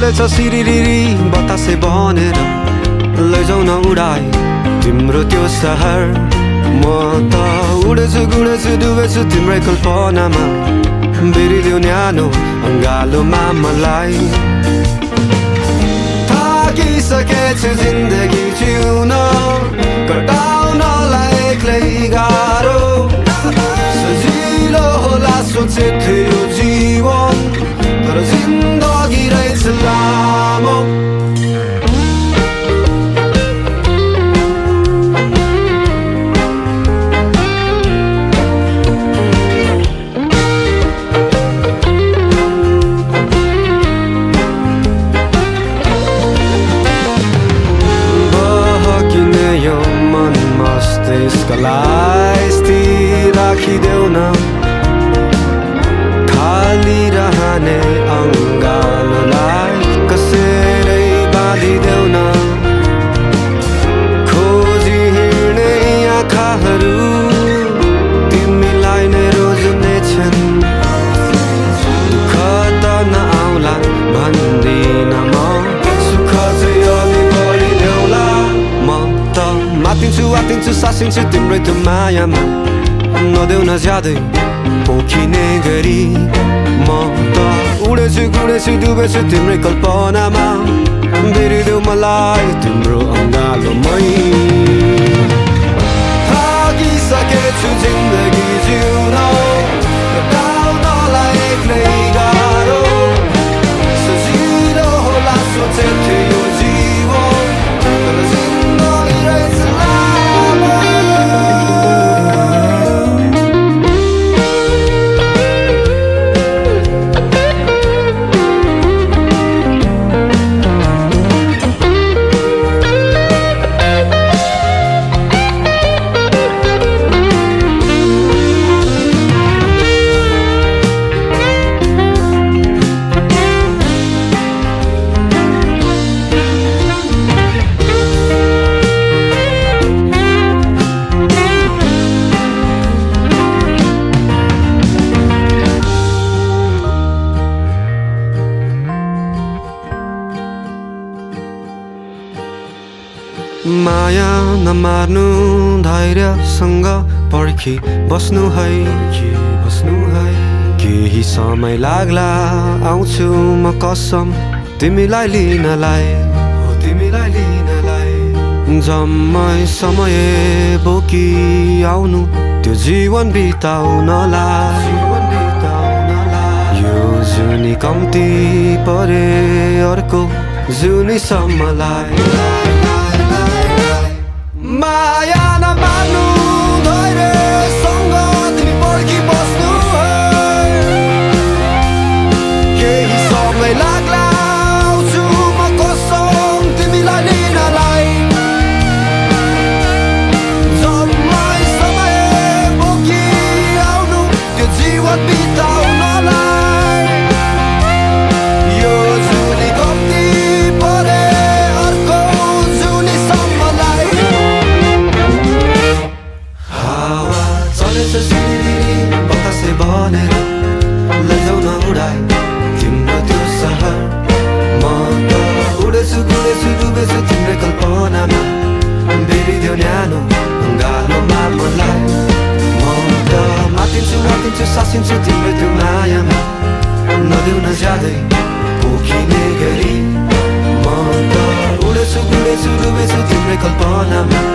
चल्दैछ सिरिरिरी बतासे बनेर लैजाउ न उडाई तिम्रो त्यो सहर म त उडेछु गुडेछु डुबेछु तिम्रै कल्पनामा बिरिदेऊ न्यानो अङ्गालोमा मलाई थाकिसकेछु जिन्दगी जिउन कटाउनलाई एक्लै गाह्रो सजिलो होला सोचे थियो जीवन तर जिन्दगी रहेछ लामो मस्तिष्कलाई स्थिर राखिदेऊ न खाली रहने अङ्गालोलाई कसैले बाँधिदेऊ न खोजी हिँड्ने आँखाहरू तिमीलाई नै रोज्नेछन् दुःख त नआउला भन्दिन म सुख चाहिँ अलि बढी देऊला म त आतिन्छु सासिन्छु तिम्रै त्यो मायामा नदेऊ न ज्यादै पोखिने गरी म त उडेछु गुडेछु डुबेछु तिम्रै कल्पनामा बिरिदेऊ मलाई तिम्रो अङ्गालोमै थाकिसकेछु जिन्दगी जिउन कटाउनलाई एक्लै गाह्रो सजिलो होला सोचे थियो जीवन तर जिन्दगी रहेछ माया नमार्नु धैर्यसँग पर्खी बस्नु है केही समय लाग्ला आउँछु म कसम तिमीलाई लिनलाई जम्मै समय बोकी आउनु त्यो जीवन बिताउनलाई यो जुनी कम्ती परे अर्को जुनीसम्मलाई माया नमार्नु धैर्यसँग तिमी पर्खी बस्नु है केही समय लाग्ला आउँछु म कसम तिमीलाई लिनलाई जम्मै समय बोकी आउनु त्यो जीवन बिताउनलाई यो जुनी कम्ती परे अर्को जुनीसम्मलाई बतासे बनेर लैजाउ न उडाई तिम्रो त्यो सहर म त उडेछु गुडेछु डुबेछु तिम्रै कल्पनामा बिरिदेऊ न्यानो अङ्गालोमा मलाई म त आतिन्छु सासिन्छु तिम्रै त्यो मायामा नदेऊ न ज्यादै पोखिने गरी म त उडेछु गुडेछु डुबेछु तिम्रै कल्पनामा